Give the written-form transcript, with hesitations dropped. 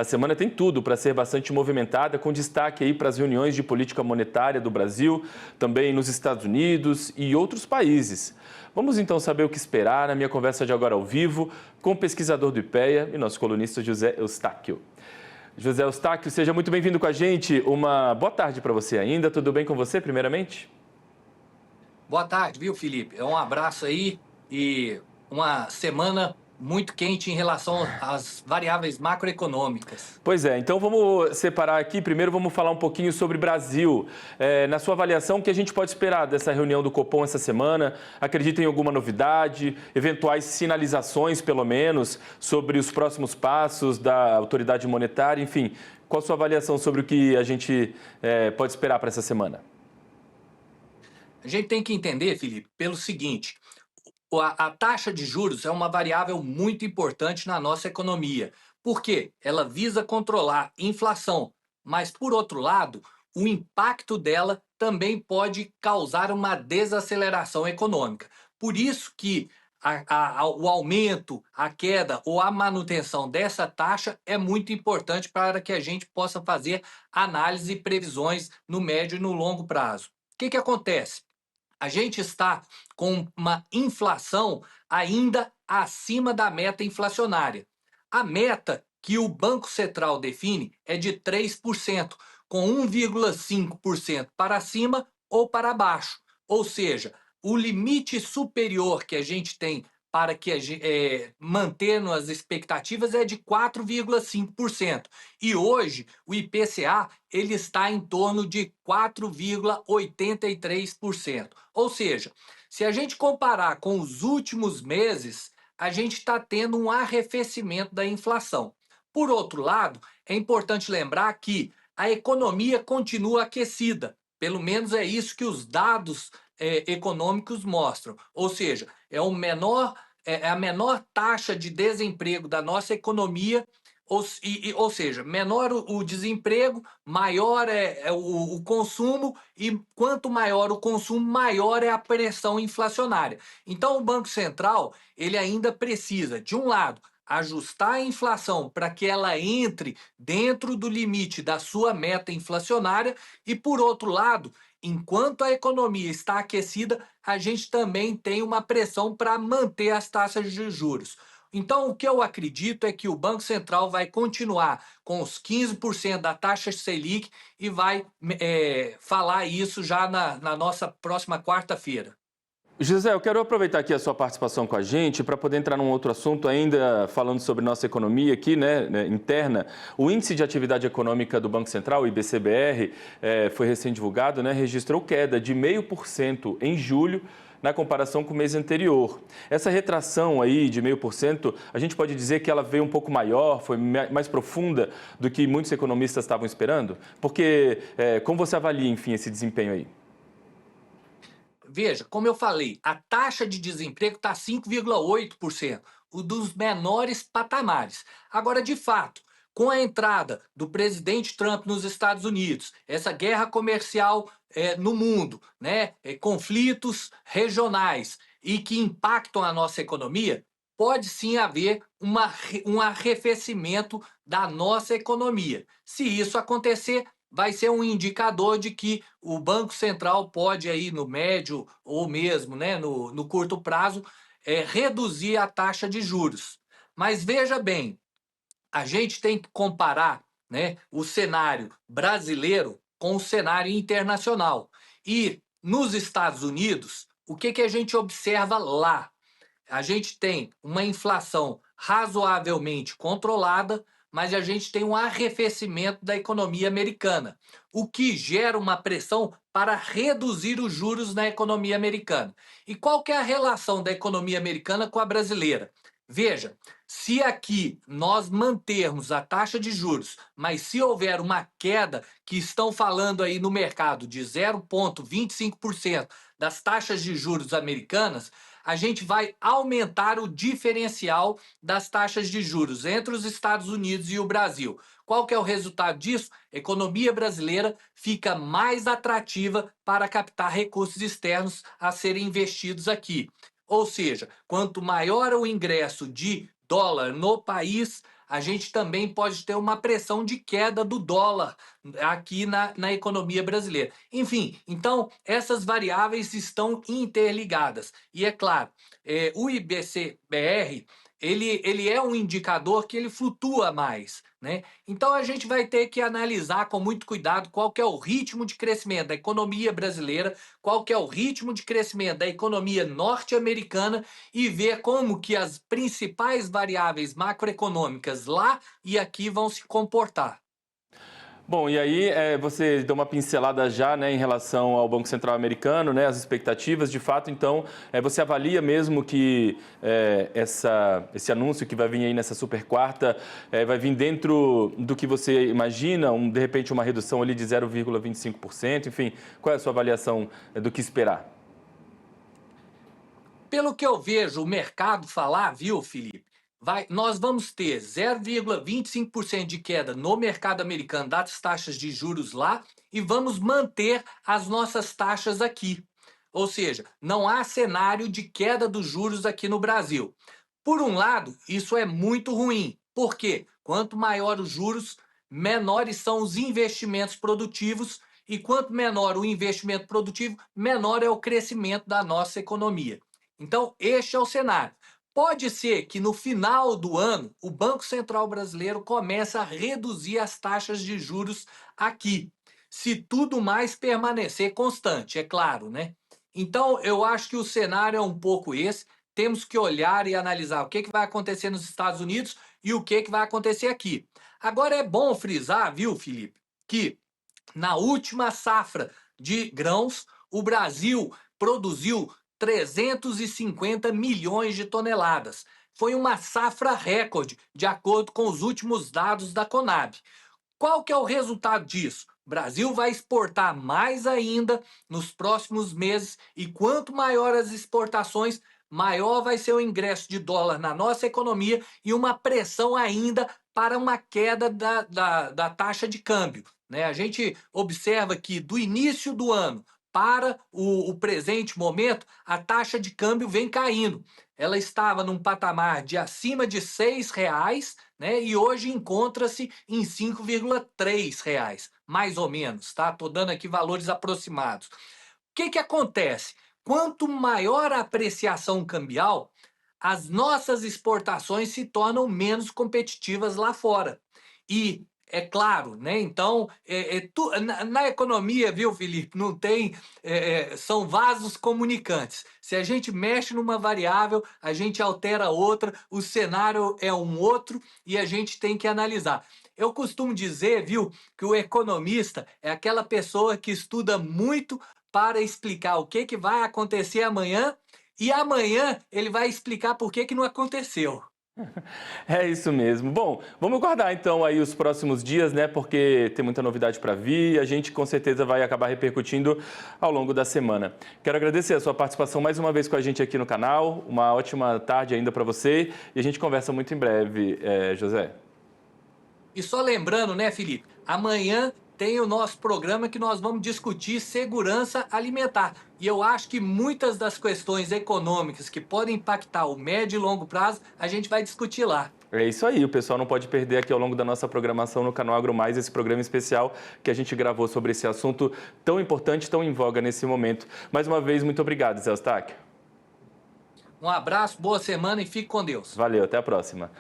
A semana tem tudo para ser bastante movimentada, com destaque aí para as reuniões de política monetária do Brasil, também nos Estados Unidos e outros países. Vamos então saber o que esperar na minha conversa de agora ao vivo com o pesquisador do IPEA e nosso colunista José Eustáquio. José Eustáquio, seja muito bem-vindo com a gente. Uma boa tarde para você ainda. Tudo bem com você, primeiramente? Boa tarde, viu, Felipe? Um abraço aí e uma semana muito quente em relação às variáveis macroeconômicas. Pois é, então vamos separar aqui. Primeiro vamos falar um pouquinho sobre Brasil. Na sua avaliação, o que a gente pode esperar dessa reunião do Copom essa semana? Acredita em alguma novidade, eventuais sinalizações, pelo menos, sobre os próximos passos da autoridade monetária? Enfim, qual a sua avaliação sobre o que a gente pode esperar para essa semana? A gente tem que entender, Felipe, pelo seguinte: a taxa de juros é uma variável muito importante na nossa economia. Por quê? Ela visa controlar inflação, mas, por outro lado, o impacto dela também pode causar uma desaceleração econômica. Por isso que o aumento, a queda ou a manutenção dessa taxa é muito importante para que a gente possa fazer análise e previsões no médio e no longo prazo. O que acontece? A gente está com uma inflação ainda acima da meta inflacionária. A meta que o Banco Central define é de 3%, com 1,5% para cima ou para baixo. Ou seja, o limite superior que a gente tem para que manter as expectativas é de 4,5%. E hoje o IPCA ele está em torno de 4,83%. Ou seja, se a gente comparar com os últimos meses, a gente está tendo um arrefecimento da inflação. Por outro lado, é importante lembrar que a economia continua aquecida. Pelo menos é isso que os dados econômicos mostram. Ou seja, é a menor taxa de desemprego da nossa economia. Ou seja, menor o desemprego, maior é o consumo, e quanto maior o consumo, maior é a pressão inflacionária. Então, o Banco Central ele ainda precisa, de um lado, ajustar a inflação para que ela entre dentro do limite da sua meta inflacionária e, por outro lado, enquanto a economia está aquecida, a gente também tem uma pressão para manter as taxas de juros. Então, o que eu acredito é que o Banco Central vai continuar com os 15% da taxa Selic e vai falar isso já na nossa próxima quarta-feira. José, eu quero aproveitar aqui a sua participação com a gente para poder entrar num outro assunto ainda falando sobre nossa economia aqui, né, interna. O Índice de Atividade Econômica do Banco Central, o IBCBR, foi recém-divulgado, né, registrou queda de 0,5% em julho na comparação com o mês anterior. Essa retração aí de 0,5%, a gente pode dizer que ela veio um pouco maior, foi mais profunda do que muitos economistas estavam esperando? Porque como você avalia, enfim, esse desempenho aí? Veja, como eu falei, a taxa de desemprego está 5,8%, o dos menores patamares. Agora, de fato, com a entrada do presidente Trump nos Estados Unidos, essa guerra comercial no mundo, né, conflitos regionais e que impactam a nossa economia, pode sim haver um arrefecimento da nossa economia. Se isso acontecer, vai ser um indicador de que o Banco Central pode aí no médio ou mesmo, né, no curto prazo reduzir a taxa de juros. Mas veja bem, a gente tem que comparar, né, o cenário brasileiro com o cenário internacional. E nos Estados Unidos, o que a gente observa lá? A gente tem uma inflação razoavelmente controlada, mas a gente tem um arrefecimento da economia americana, o que gera uma pressão para reduzir os juros na economia americana. E qual que é a relação da economia americana com a brasileira? Veja, se aqui nós mantermos a taxa de juros, mas se houver uma queda, que estão falando aí no mercado de 0,25% das taxas de juros americanas, a gente vai aumentar o diferencial das taxas de juros entre os Estados Unidos e o Brasil. Qual que é o resultado disso? A economia brasileira fica mais atrativa para captar recursos externos a serem investidos aqui. Ou seja, quanto maior o ingresso de dólar no país, a gente também pode ter uma pressão de queda do dólar aqui na economia brasileira. Enfim, então essas variáveis estão interligadas. E é claro, o IBC-BR ele é um indicador que ele flutua mais, né? Então a gente vai ter que analisar com muito cuidado qual que é o ritmo de crescimento da economia brasileira, qual que é o ritmo de crescimento da economia norte-americana e ver como que as principais variáveis macroeconômicas lá e aqui vão se comportar. Bom, e aí você deu uma pincelada já, né, em relação ao Banco Central americano, né, as expectativas. De fato, então, você avalia mesmo que esse anúncio que vai vir aí nessa super quarta vai vir dentro do que você imagina, de repente uma redução ali de 0,25%, enfim, qual é a sua avaliação do que esperar? Pelo que eu vejo o mercado falar, viu, Felipe? Nós vamos ter 0,25% de queda no mercado americano das taxas de juros lá e vamos manter as nossas taxas aqui. Ou seja, não há cenário de queda dos juros aqui no Brasil. Por um lado, isso é muito ruim. Por quê? Quanto maior os juros, menores são os investimentos produtivos e quanto menor o investimento produtivo, menor é o crescimento da nossa economia. Então, este é o cenário. Pode ser que no final do ano o Banco Central Brasileiro comece a reduzir as taxas de juros aqui, se tudo mais permanecer constante, é claro, né? Então, eu acho que o cenário é um pouco esse. Temos que olhar e analisar o que vai acontecer nos Estados Unidos e o que vai acontecer aqui. Agora, é bom frisar, viu, Felipe, que na última safra de grãos, o Brasil produziu 350 milhões de toneladas. Foi uma safra recorde, de acordo com os últimos dados da Conab. Qual que é o resultado disso? O Brasil vai exportar mais ainda nos próximos meses e quanto maior as exportações, maior vai ser o ingresso de dólar na nossa economia e uma pressão ainda para uma queda da taxa de câmbio, né? A gente observa que do início do ano para o presente momento, a taxa de câmbio vem caindo. Ela estava num patamar de acima de R$ 6, né? E hoje encontra-se em R$ 5,3, mais ou menos, tá? Estou dando aqui valores aproximados. O que acontece? Quanto maior a apreciação cambial, as nossas exportações se tornam menos competitivas lá fora. E é claro, né? Então, na economia, viu, Felipe, não tem, são vasos comunicantes. Se a gente mexe numa variável, a gente altera outra, o cenário é um outro e a gente tem que analisar. Eu costumo dizer, viu, que o economista é aquela pessoa que estuda muito para explicar o que vai acontecer amanhã e amanhã ele vai explicar por que não aconteceu. É isso mesmo. Bom, vamos guardar então aí os próximos dias, né? Porque tem muita novidade para vir e a gente com certeza vai acabar repercutindo ao longo da semana. Quero agradecer a sua participação mais uma vez com a gente aqui no canal. Uma ótima tarde ainda para você e a gente conversa muito em breve, José. E só lembrando, né, Felipe? Amanhã tem o nosso programa que nós vamos discutir segurança alimentar. E eu acho que muitas das questões econômicas que podem impactar o médio e longo prazo, a gente vai discutir lá. É isso aí, o pessoal não pode perder aqui ao longo da nossa programação no canal Agro Mais, esse programa especial que a gente gravou sobre esse assunto tão importante, tão em voga nesse momento. Mais uma vez, muito obrigado, Zé Eustáquio. Um abraço, boa semana e fique com Deus. Valeu, até a próxima.